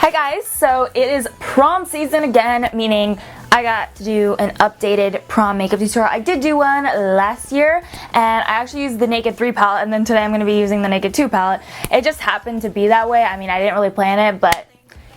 Hi guys, so it is prom season again, meaning I got to do an updated prom makeup tutorial. I did do one last year, and I actually used the Naked 3 palette, and then today I'm going to be using the Naked 2 palette. It just happened to be that way. I mean, I didn't really plan it, but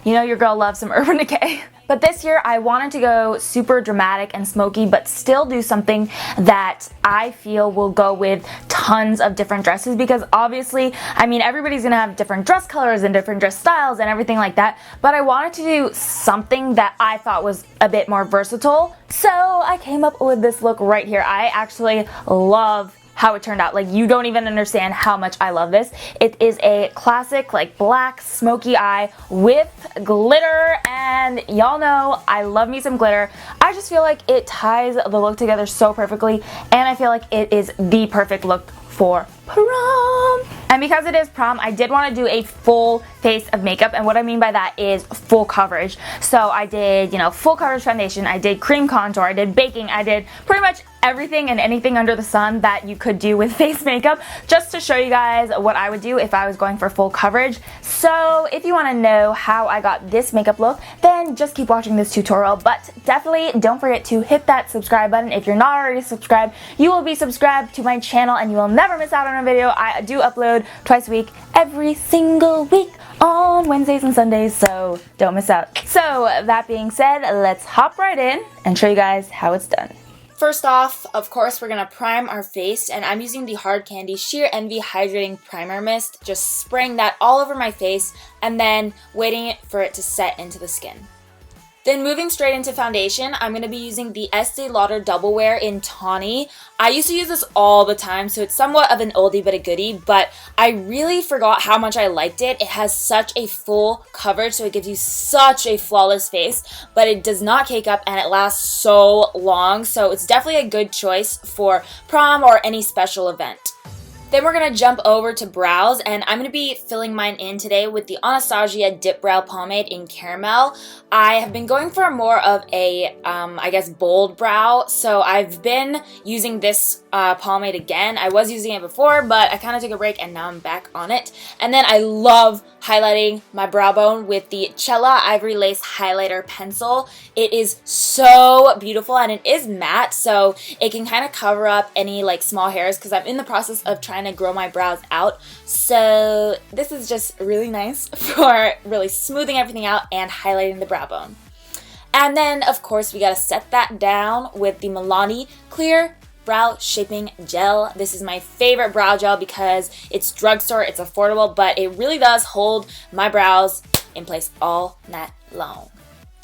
you know your girl loves some Urban Decay. But this year I wanted to go super dramatic and smoky, but still do something that I feel will go with tons of different dresses, because obviously, I mean, everybody's gonna have different dress colors and different dress styles and everything like that, but I wanted to do something that I thought was a bit more versatile. So I came up with this look right here. I actually love how it turned out. Like, you don't even understand how much I love this. It is a classic, like, black smoky eye with glitter, and y'all know I love me some glitter. I just feel like it ties the look together so perfectly, and I feel like it is the perfect look for prom. And because it is prom, I did want to do a full face of makeup, and what I mean by that is full coverage. So I did, you know, full coverage foundation, I did cream contour, I did baking, I did pretty much everything and anything under the sun that you could do with face makeup, just to show you guys what I would do if I was going for full coverage. So if you want to know how I got this makeup look, then just keep watching this tutorial, but definitely don't forget to hit that subscribe button. If you're not already subscribed, you will be subscribed to my channel and you will never miss out on a video. I do upload twice a week, every single week on Wednesdays and Sundays, so don't miss out. So that being said, let's hop right in and show you guys how it's done. First off, of course, we're going to prime our face, and I'm using the Hard Candy Sheer Envy Hydrating Primer Mist, just spraying that all over my face and then waiting for it to set into the skin. Then moving straight into foundation, I'm going to be using the Estee Lauder Double Wear in Tawny. I used to use this all the time, so it's somewhat of an oldie but a goodie, but I really forgot how much I liked it. It has such a full coverage, so it gives you such a flawless face, but it does not cake up and it lasts so long, so it's definitely a good choice for prom or any special event. Then we're going to jump over to brows, and I'm going to be filling mine in today with the Anastasia Dip Brow Pomade in Caramel. I have been going for more of a, I guess, bold brow, so I've been using this pomade again. I was using it before, but I kind of took a break and now I'm back on it. And then I love highlighting my brow bone with the Cella Ivory Lace Highlighter Pencil. It is so beautiful, and it is matte, so it can kind of cover up any like small hairs, because I'm in the process of trying to grow my brows out. So this is just really nice for really smoothing everything out and highlighting the brow bone. And then, of course, we gotta set that down with the Melon Clear Brow Shaping Gel. This is my favorite brow gel because it's drugstore, it's affordable, but it really does hold my brows in place all night long.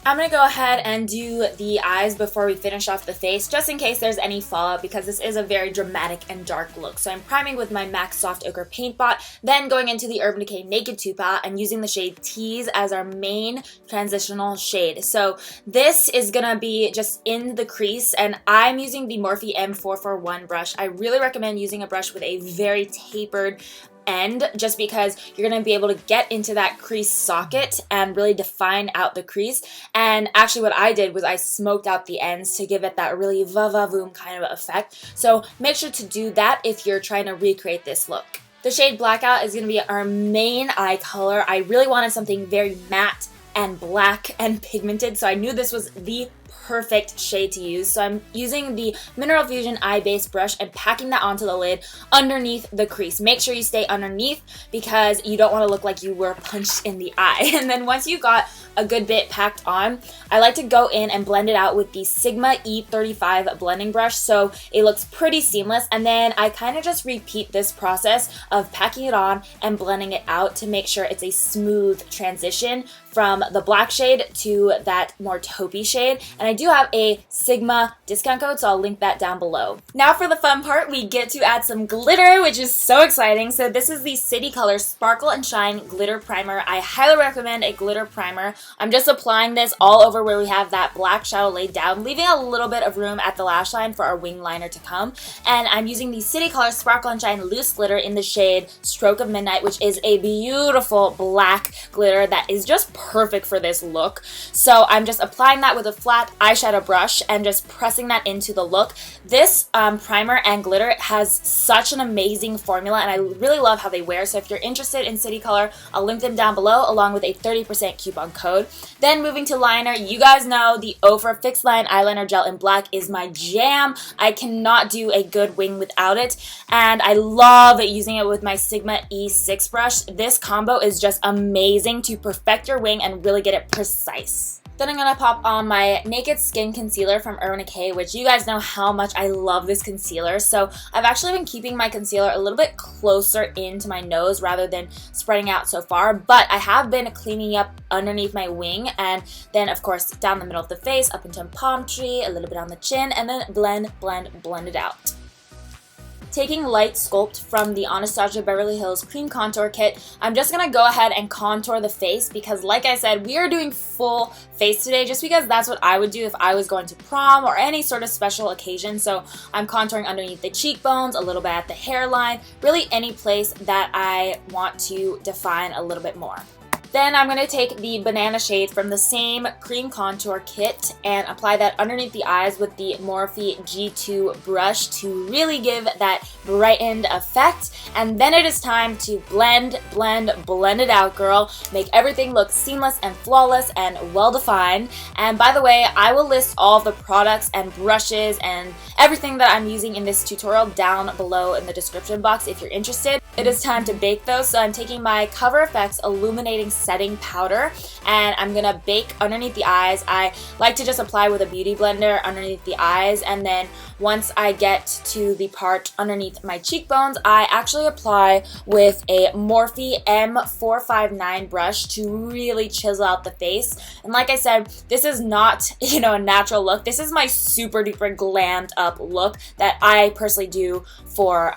I'm going to go ahead and do the eyes before we finish off the face, just in case there's any fallout, because this is a very dramatic and dark look. So I'm priming with my MAC Soft Ochre Paint Pot, then going into the Urban Decay Naked 2 palette and using the shade Tease as our main transitional shade. So this is going to be just in the crease, and I'm using the Morphe M441 brush. I really recommend using a brush with a very tapered end, just because you're going to be able to get into that crease socket and really define out the crease. And actually what I did was I smoked out the ends to give it that really va-va-voom kind of effect. So make sure to do that if you're trying to recreate this look. The shade Blackout is going to be our main eye color. I really wanted something very matte and black and pigmented, so I knew this was the perfect shade to use. So I'm using the Mineral Fusion Eye Base brush and packing that onto the lid underneath the crease. Make sure you stay underneath, because you don't want to look like you were punched in the eye. And then once you got a good bit packed on, I like to go in and blend it out with the Sigma E35 blending brush, so it looks pretty seamless. And then I kind of just repeat this process of packing it on and blending it out to make sure it's a smooth transition from the black shade to that more taupey shade. And I do have a Sigma discount code, so I'll link that down below. Now for the fun part, we get to add some glitter, which is so exciting. So this is the City Color Sparkle and Shine Glitter Primer. I highly recommend a glitter primer. I'm just applying this all over where we have that black shadow laid down, leaving a little bit of room at the lash line for our wing liner to come. And I'm using the City Color Sparkle and Shine Loose Glitter in the shade Stroke of Midnight, which is a beautiful black glitter that is just perfect for this look. So I'm just applying that with a flat eyeshadow brush and just pressing that into the look. This primer and glitter has such an amazing formula, and I really love how they wear. So if you're interested in City Color, I'll link them down below along with a 30% coupon code. Then moving to liner, you guys know the Ofra Fixed Line Eyeliner Gel in Black is my jam. I cannot do a good wing without it, and I love using it with my Sigma E6 brush. This combo is just amazing to perfect your wing and really get it precise. Then I'm going to pop on my Naked Skin Concealer from Urban Decay, which you guys know how much I love this concealer. So I've actually been keeping my concealer a little bit closer into my nose rather than spreading out so far. But I have been cleaning up underneath my wing, and then of course down the middle of the face, up into palm tree, a little bit on the chin, and then blend it out. Taking Light Sculpt from the Anastasia Beverly Hills Cream Contour Kit, I'm just going to go ahead and contour the face because, like I said, we are doing full face today just because that's what I would do if I was going to prom or any sort of special occasion. So I'm contouring underneath the cheekbones, a little bit at the hairline, really any place that I want to define a little bit more. Then I'm going to take the banana shade from the same cream contour kit and apply that underneath the eyes with the Morphe G2 brush to really give that brightened effect. And then it is time to blend it out, girl. Make everything look seamless and flawless and well-defined. And by the way, I will list all of the products and brushes and everything that I'm using in this tutorial down below in the description box if you're interested. It is time to bake those, so I'm taking my CoverFX Illuminating Setting Powder and I'm going to bake underneath the eyes. I like to just apply with a beauty blender underneath the eyes, and then once I get to the part underneath my cheekbones, I actually apply with a Morphe M459 brush to really chisel out the face. And like I said, this is not, a natural look. This is my super duper glammed up look that I personally do for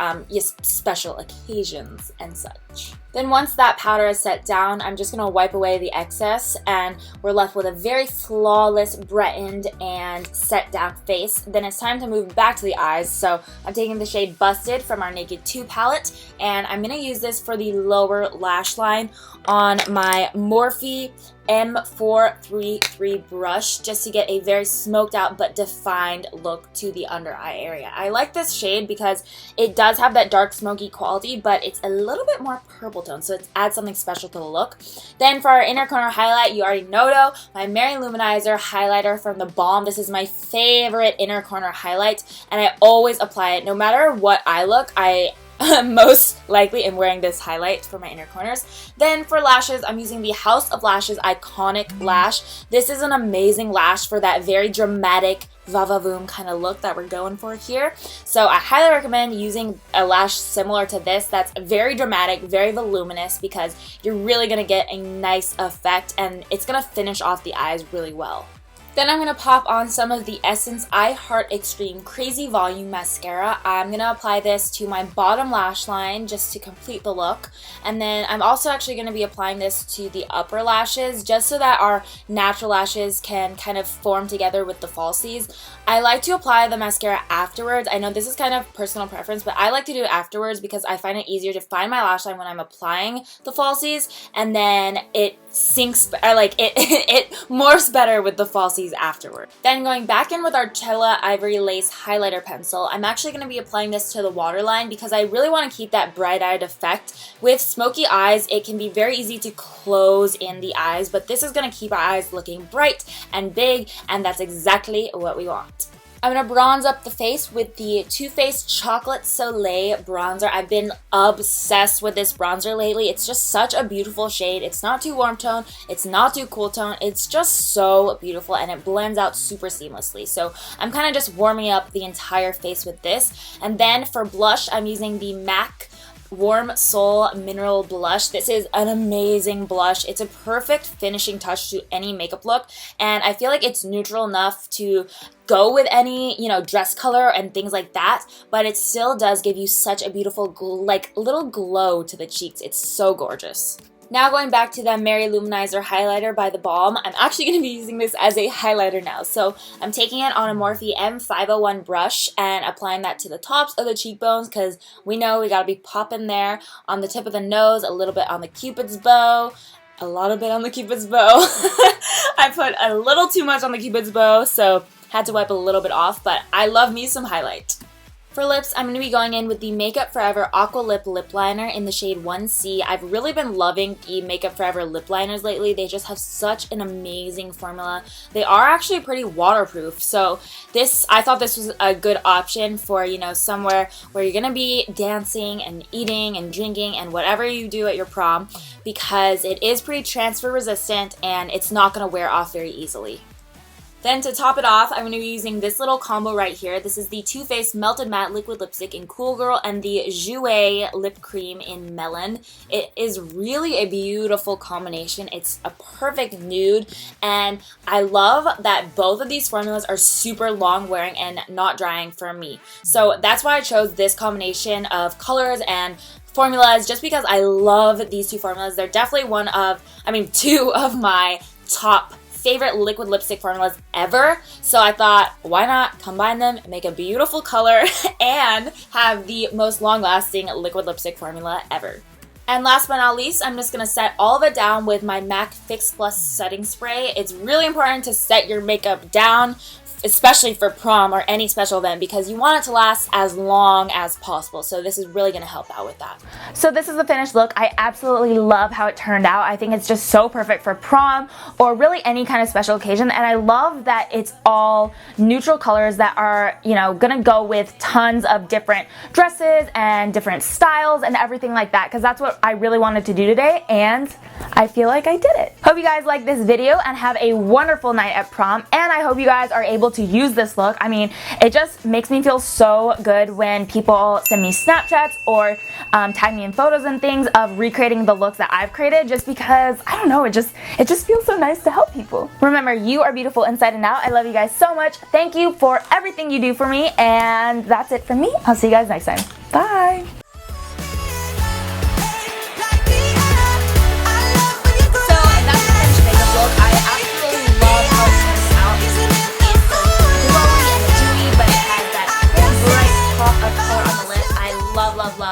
special occasions and such. Then once that powder is set down, I'm just going to wipe away the excess and we're left with a very flawless, brightened, and set down face. Then it's time to move back to the eyes. So I'm taking the shade Busted from our Naked 2 palette, and I'm going to use this for the lower lash line on my Morphe M433 brush just to get a very smoked out but defined look to the under eye area. I like this shade because it does have that dark smoky quality, but it's a little bit more purple tone, so it adds something special to the look. Then for our inner corner highlight, you already know though, my Lou-Manizer highlighter from the Balm. This is my favorite inner corner highlight, and I always apply it no matter what eye look. I most likely am wearing this highlight for my inner corners. Then for lashes, I'm using the House of Lashes Iconic Lash. This is an amazing lash for that very dramatic va-va-voom kind of look that we're going for here. So I highly recommend using a lash similar to this that's very dramatic, very voluminous, because you're really going to get a nice effect and it's going to finish off the eyes really well. Then I'm going to pop on some of the Essence I Heart Extreme Crazy Volume Mascara. I'm going to apply this to my bottom lash line just to complete the look. And then I'm also actually going to be applying this to the upper lashes just so that our natural lashes can kind of form together with the falsies. I like to apply the mascara afterwards. I know this is kind of personal preference, but I like to do it afterwards because I find it easier to find my lash line when I'm applying the falsies, and then it sinks, it morphs better with the falsies afterward. Then going back in with our Cella Ivory Lace Highlighter Pencil, I'm actually going to be applying this to the waterline because I really want to keep that bright-eyed effect. With smoky eyes, it can be very easy to close in the eyes, but this is going to keep our eyes looking bright and big, and that's exactly what we want. I'm going to bronze up the face with the Too Faced Chocolate Soleil bronzer. I've been obsessed with this bronzer lately. It's just such a beautiful shade. It's not too warm tone. It's not too cool tone. It's just so beautiful and it blends out super seamlessly. So I'm kind of just warming up the entire face with this. And then for blush, I'm using the MAC Warm Soul Mineral Blush. This is an amazing blush. It's a perfect finishing touch to any makeup look, and I feel like it's neutral enough to go with any, dress color and things like that, but it still does give you such a beautiful, little glow to the cheeks. It's so gorgeous. Now going back to the Lou-Manizer highlighter by the Balm, I'm actually going to be using this as a highlighter now. So I'm taking it on a Morphe M501 brush and applying that to the tops of the cheekbones because we know we got to be popping there, on the tip of the nose, a little bit on the Cupid's bow, a lot of bit on the Cupid's bow. I put a little too much on the Cupid's bow, so had to wipe a little bit off, but I love me some highlight. For lips, I'm going to be going in with the Makeup Forever Aqua Lip Lip Liner in the shade 1C. I've really been loving the Makeup Forever lip liners lately. They just have such an amazing formula. They are actually pretty waterproof, so I thought this was a good option for, you know, somewhere where you're going to be dancing and eating and drinking and whatever you do at your prom, because it is pretty transfer resistant and it's not going to wear off very easily. Then to top it off, I'm going to be using this little combo right here. This is the Too Faced Melted Matte Liquid Lipstick in Cool Girl and the Jouer Lip Cream in Melon. It is really a beautiful combination. It's a perfect nude, and I love that both of these formulas are super long wearing and not drying for me. So that's why I chose this combination of colors and formulas, just because I love these two formulas. They're definitely two of my top favorite liquid lipstick formulas ever, so I thought, why not combine them, make a beautiful color, and have the most long-lasting liquid lipstick formula ever. And last but not least, I'm just going to set all of it down with my MAC Fix Plus setting spray. It's really important to set your makeup down, especially for prom or any special event, because you want it to last as long as possible. So this is really going to help out with that. So this is the finished look. I absolutely love how it turned out. I think it's just so perfect for prom or really any kind of special occasion. And I love that it's all neutral colors that are, you know, going to go with tons of different dresses and different styles and everything like that, because that's what I really wanted to do today, and I feel like I did it. Hope you guys like this video and have a wonderful night at prom, and I hope you guys are able to use this look. I mean, it just makes me feel so good when people send me Snapchats or tag me in photos and things of recreating the looks that I've created, just because, I don't know, it just feels so nice to help people. Remember, you are beautiful inside and out. I love you guys so much. Thank you for everything you do for me, and that's it from me. I'll see you guys next time. Bye!